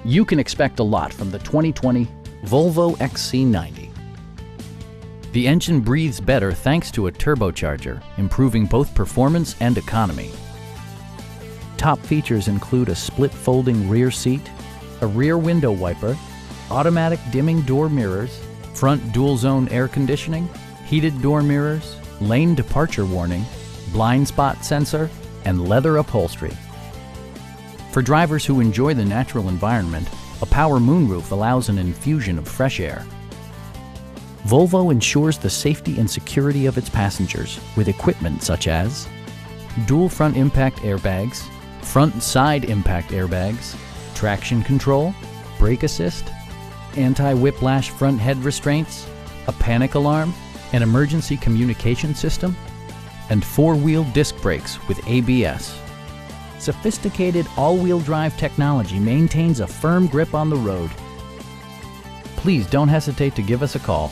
You can expect a lot from the 2020 Volvo XC90. The engine breathes better thanks to a turbocharger, improving both performance and economy. Top features include a split folding rear seat, a rear window wiper, automatic dimming door mirrors, front dual zone air conditioning, heated door mirrors, lane departure warning, blind spot sensor, and leather upholstery. For drivers who enjoy the natural environment, a power moonroof allows an infusion of fresh air. Volvo ensures the safety and security of its passengers with equipment such as dual front impact airbags, front and side impact airbags, traction control, brake assist, anti-whiplash front head restraints, a panic alarm, an emergency communication system, and four-wheel disc brakes with ABS. Sophisticated all-wheel drive technology maintains a firm grip on the road. Please don't hesitate to give us a call.